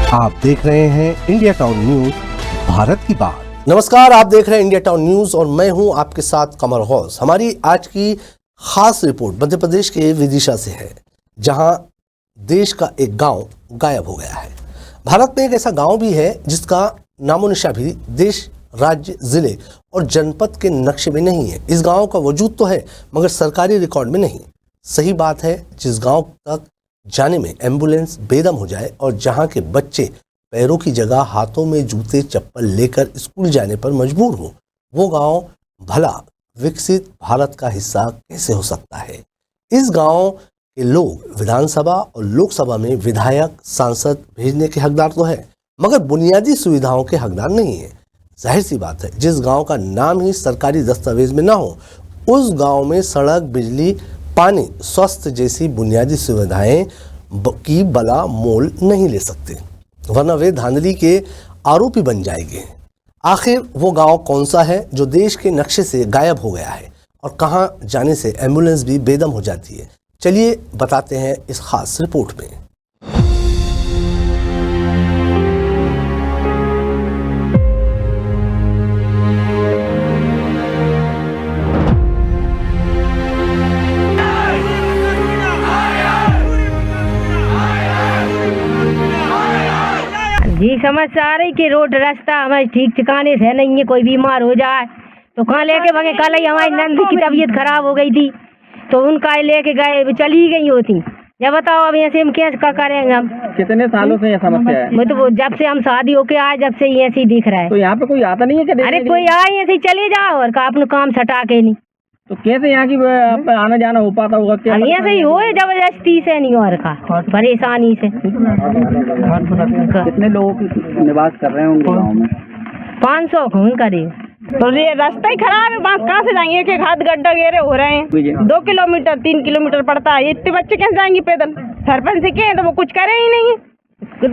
आप देख रहे हैं इंडिया टाउन न्यूज, भारत की बात। नमस्कार, आप देख रहे हैं इंडिया टाउन न्यूज और मैं हूं आपके साथ कमर हौस। हमारी आज की खास रिपोर्ट मध्य प्रदेश के विदिशा से है, जहां देश का एक गांव गायब हो गया है। भारत में एक ऐसा गांव भी है जिसका नामो निशान भी देश, राज्य, जिले और जनपद के नक्शे में नहीं है। इस गांव का वजूद तो है मगर सरकारी रिकॉर्ड में नहीं। सही बात है, जिस गांव तक जाने में एम्बुलेंस बेदम हो जाए और जहां के बच्चे पैरों की जगह हाथों में जूते चप्पल लेकर स्कूल जाने पर मजबूर हो, वो गांव भला विकसित भारत का हिस्सा कैसे हो सकता है। इस गांव के लोग विधानसभा और लोकसभा में विधायक, सांसद भेजने के हकदार तो है मगर बुनियादी सुविधाओं के हकदार नहीं है। जाहिर सी बात है, जिस गांव का नाम ही सरकारी दस्तावेज में ना हो, उस गांव में सड़क, बिजली, पानी, स्वास्थ्य जैसी बुनियादी सुविधाएं की बला मोल नहीं ले सकते, वरना वे धांधली के आरोपी बन जाएंगे। आखिर वो गांव कौन सा है जो देश के नक्शे से गायब हो गया है और कहां जाने से एम्बुलेंस भी बेदम हो जाती है? चलिए बताते हैं इस खास रिपोर्ट में। जी समस्या आ रही कि रोड रास्ता हमारे ठीक ठिकाने से नहीं है। कोई बीमार हो जाए तो कहाँ लेके भागे। कल ही हमारी नंद की तबीयत खराब हो गई थी तो उनका लेके गए, चली गई होती। जब बताओ अब ऐसे हम क्या करेंगे। हम कितने सालों से ये समस्या है? तो जब से हम शादी होके आए जब से ऐसे ही दिख रहा है। तो यहाँ पे कोई आता नहीं है क्या? अरे कोई आए ऐसे चले जाओ और अपना काम सटा के नहीं। तो कैसे यहाँ की आना जाना हो पाता होगा? क्या ऐसे ही हो जबरदस्ती से नहीं और का परेशानी से। कितने लोग निवास कर रहे होंगे गाँव में? 500 करीब। तो ये रास्ता ही खराब है, बात कहाँ से जाएंगे? एक हाथ गड्ढा घेरे हो रहे हैं, 2 किलोमीटर 3 किलोमीटर पड़ता है। इतने बच्चे कैसे जाएंगे पैदल? सरपंच से कहें तो वो कुछ करे ही नहीं है।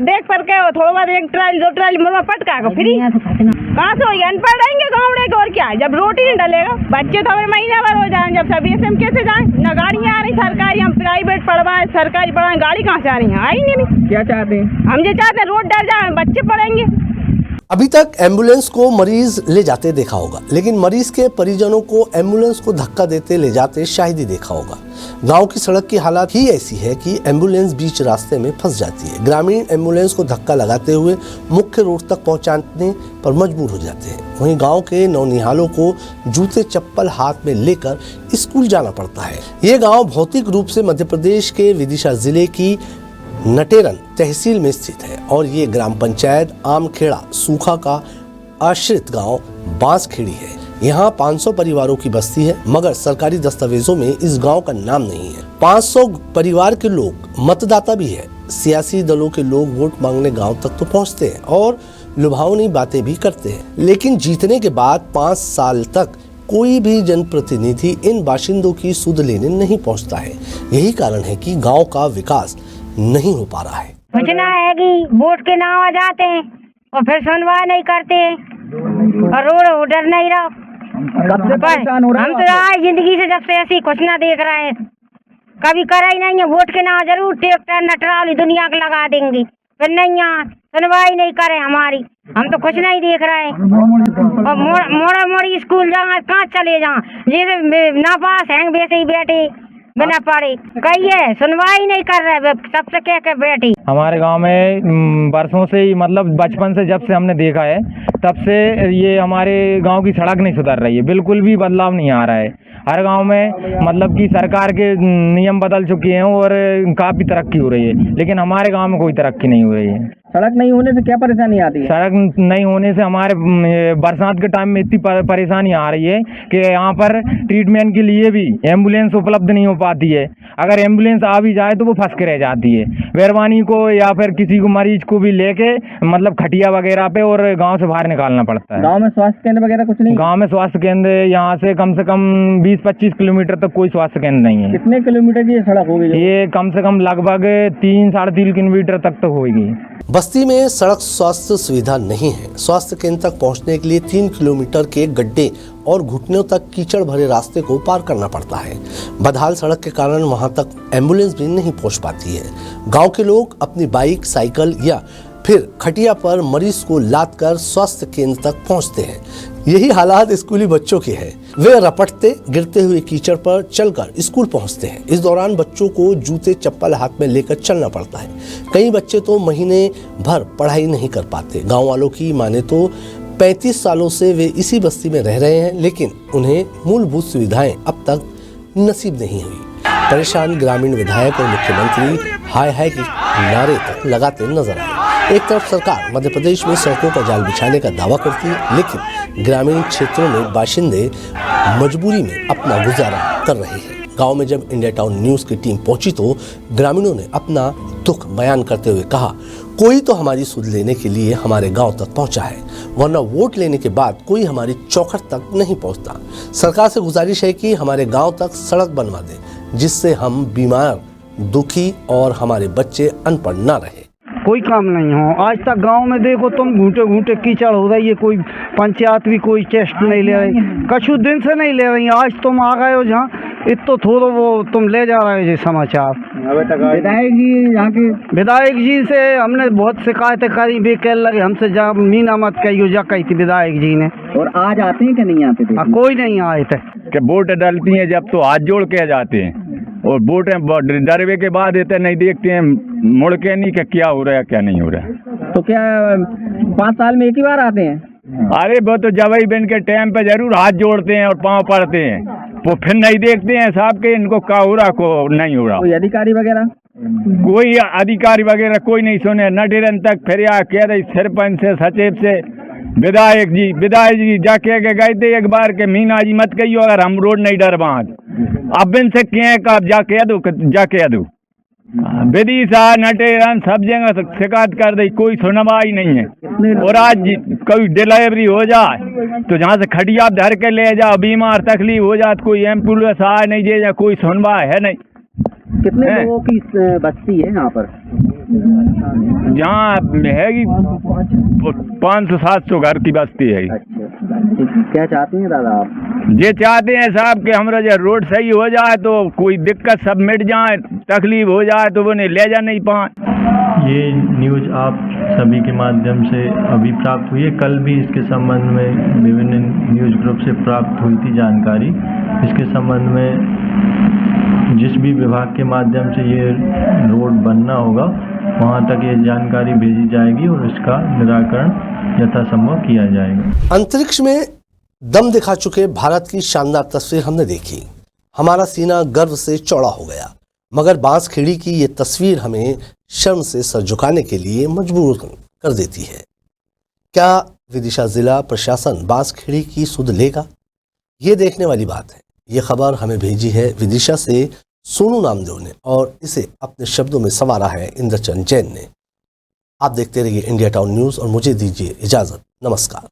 देख पर के थोड़ा बहुत एक ट्राली 2 ट्राली मुर्गा पटका को फ्री कहाँ से होगी? अनपढ़ रहेंगे गाँव के और क्या है? जब रोटी नहीं डलेगा बच्चे तो हमें महीना भर हो जाए। जब सभी से हम कैसे जाए? न गाड़ियाँ आ रही सरकारी, हम प्राइवेट पढ़वाए, सरकारी पढ़वाए, गाड़ी कहाँ से आ रही है? आई नहीं। क्या चाहते हैं? हम ये चाहते हैं रोड डर जाए, बच्चे पढ़ेंगे। अभी तक एम्बुलेंस को मरीज ले जाते देखा होगा, लेकिन मरीज के परिजनों को एम्बुलेंस को धक्का देते ले जाते शायद ही देखा होगा। गांव की सड़क की हालत ही ऐसी है कि एम्बुलेंस बीच रास्ते में फंस जाती है। ग्रामीण एम्बुलेंस को धक्का लगाते हुए मुख्य रोड तक पहुंचाने पर मजबूर हो जाते हैं। वहीं गांव के नौनिहालों को जूते चप्पल हाथ में लेकर स्कूल जाना पड़ता है। ये गाँव भौतिक रूप से मध्य प्रदेश के विदिशा जिले की नटेरन तहसील में स्थित है और ये ग्राम पंचायत आमखेड़ा सूखा का आश्रित गांव बांसखेड़ी है। यहाँ 500 परिवारों की बस्ती है मगर सरकारी दस्तावेजों में इस गांव का नाम नहीं है। 500 परिवार के लोग मतदाता भी है। सियासी दलों के लोग वोट मांगने गांव तक तो पहुँचते हैं और लुभावनी बातें भी करते हैं, लेकिन जीतने के बाद 5 साल तक कोई भी जनप्रतिनिधि इन बाशिंदों की सुध लेने नहीं पहुँचता है। यही कारण है कि गाँव का विकास नहीं हो पा रहा है। सूचना है कि वोट के नाम आ जाते हैं और फिर सुनवाई नहीं करते और रोड डर नहीं रहा। हम तो आए जिंदगी से जब से ऐसी कुछ ना देख रहे हैं, कभी करा ही नहीं है। वोट के नाम जरूर ट्रैक्टर नटराली दुनिया के लगा देंगे, फिर नहीं यहाँ सुनवाई नहीं करे हमारी। हम तो कुछ नहीं देख रहे हैं और मोड़ा मोड़ी स्कूल जहाँ कहाँ चले जहाँ जैसे ना पास हैं वैसे ही बैठे बिना पढ़े। कही है सुनवाई नहीं कर रहे, सबसे कह के बैठी। हमारे गांव में बरसों से ही, मतलब बचपन से जब से हमने देखा है तब से ये हमारे गांव की सड़क नहीं सुधर रही है। बिल्कुल भी बदलाव नहीं आ रहा है। हर गांव में मतलब कि सरकार के नियम बदल चुके हैं और काफ़ी तरक्की हो रही है, लेकिन हमारे गांव में कोई तरक्की नहीं हो रही है। सड़क नहीं होने से क्या परेशानी आती है? सड़क नहीं होने से हमारे बरसात के टाइम में इतनी परेशानी आ रही है कि यहाँ पर ट्रीटमेंट के लिए भी एम्बुलेंस उपलब्ध नहीं हो पाती है। अगर एम्बुलेंस आ भी जाए तो वो फंस के रह जाती है। मेहरबानी को या फिर किसी को मरीज को भी लेके मतलब खटिया वगैरह पे और गांव से बाहर निकालना पड़ता है। गांव में स्वास्थ्य केंद्र वगैरह कुछ नहीं? गांव में स्वास्थ्य केंद्र यहाँ से कम 20-25 किलोमीटर तक कोई स्वास्थ्य केंद्र नहीं है। कितने किलोमीटर की सड़क होगी? ये कम से कम लगभग 3-3.5 किलोमीटर तक तो होगी। बस्ती में सड़क स्वास्थ्य सुविधा नहीं है। स्वास्थ्य केंद्र तक पहुंचने के लिए 3 किलोमीटर के गड्ढे और घुटनों तक कीचड़ भरे रास्ते को पार करना पड़ता है। बदहाल सड़क के कारण वहां तक एम्बुलेंस भी नहीं पहुंच पाती है। गांव के लोग अपनी बाइक, साइकिल या फिर खटिया पर मरीज को लाद कर स्वास्थ्य केंद्र तक पहुंचते हैं। यही हालात स्कूली बच्चों के हैं। वे रपटते गिरते हुए कीचड़ पर चलकर स्कूल पहुंचते हैं। इस दौरान बच्चों को जूते चप्पल हाथ में लेकर चलना पड़ता है। कई बच्चे तो महीने भर पढ़ाई नहीं कर पाते। गांव वालों की माने तो 35 सालों से वे इसी बस्ती में रह रहे हैं, लेकिन उन्हें मूलभूत सुविधाएं अब तक नसीब नहीं हुई। परेशान ग्रामीण विधायक और मुख्यमंत्री हाय हाय के नारे तक लगाते नजर आए। एक तरफ सरकार मध्य प्रदेश में सड़कों का जाल बिछाने का दावा करती है, लेकिन ग्रामीण क्षेत्रों में बाशिंदे मजबूरी में अपना गुजारा कर रहे हैं। गांव में जब इंडिया टाउन न्यूज की टीम पहुंची तो ग्रामीणों ने अपना दुख बयान करते हुए कहा, कोई तो हमारी सुध लेने के लिए हमारे गांव तक पहुंचा है, वरना वोट लेने के बाद कोई हमारी चौखट तक नहीं पहुंचता। सरकार से गुजारिश है कि हमारे गांव तक सड़क बनवा दे, जिससे हम बीमार, दुखी और हमारे बच्चे अनपढ़ न रहे। कोई काम नहीं हो। आज तक गांव में देखो तुम घूटे घूटे कीचड़ हो रही है, कोई पंचायत भी कोई टेस्ट नहीं ले रही, कछु दिन से नहीं ले रही। आज तुम आ गए हो जहाँ इतो थोड़ा वो तुम ले जा रहे हो जी समाचार। विधायक जी से हमने बहुत शिकायतें करी, भी कह लगे हमसे जा मीना मत कही जा कही थी विधायक जी ने। और आज आते हैं कि नहीं आते थे? कोई नहीं आए थे। कि वोट डालती हैं जब तो हाथ जोड़ के जाते हैं, और वोट डरवे के बाद इतने नहीं देखते हैं, मुड़ के नहीं कि क्या हो रहा है क्या नहीं हो रहा है। तो क्या 5 साल में एक ही बार आते हैं? अरे वो तो जवाई बन के टाइम पे जरूर हाथ जोड़ते हैं और पाँव पड़ते हैं, वो फिर नहीं देखते हैं साहब के इनको क्या हो रहा को नहीं हो रहा। कोई अधिकारी वगैरह? कोई अधिकारी वगैरह कोई नहीं सुने। न डेरन तक फिर कह रही सरपंच से, सचिव से, विधायक जी जाके गए थे एक बार के मीना जी मत कहियो अगर हम रोड नहीं डर बाँध। अब इनसे क्या कब जाके दो विदिशा नटेरन सब जगह शिकायत कर दी, कोई सुनवाई नहीं है। और आज कोई डिलीवरी हो जाए तो जहाँ से खटिया धर के ले जाओ, बीमार तकलीफ हो जाए तो कोई एम्बुलेंस आए नहीं दे, कोई सुनवाई है नहीं। कितने लोगों की बस्ती है यहाँ पर? यहाँ है 500-700 घर की बस्ती है। अच्छा, क्या चाहते हैं दादा आप? ये चाहते हैं साहब कि हमारा जो रोड सही हो जाए तो कोई दिक्कत सब मिट जाए, तकलीफ हो जाए तो वो नहीं ले जा नहीं पाए। ये न्यूज़ आप सभी के माध्यम से अभी प्राप्त हुई है। कल भी इसके संबंध में विभिन्न न्यूज़ ग्रुप से प्राप्त हुई थी जानकारी। इसके संबंध में जिस भी विभाग के माध्यम से ये रोड बनना होगा वहाँ तक ये जानकारी भेजी जाएगी और इसका निराकरण यथासंभव किया जाएगा। अंतरिक्ष में दम दिखा चुके भारत की शानदार तस्वीर हमने देखी। हमारा सीना गर्व से चौड़ा हो गया, मगर बांसखेड़ी की ये तस्वीर हमें शर्म से सर झुकाने के लिए मजबूर कर देती है। क्या विदिशा जिला प्रशासन बांसखेड़ी की सुध लेगा? ये देखने वाली बात है। ये खबर हमें भेजी है विदिशा से सोनू नामदेव ने, और इसे अपने शब्दों में संवारा है इंद्रचंद जैन ने। आप देखते रहिए इंडिया टाउन न्यूज़ और मुझे दीजिए इजाज़त। नमस्कार।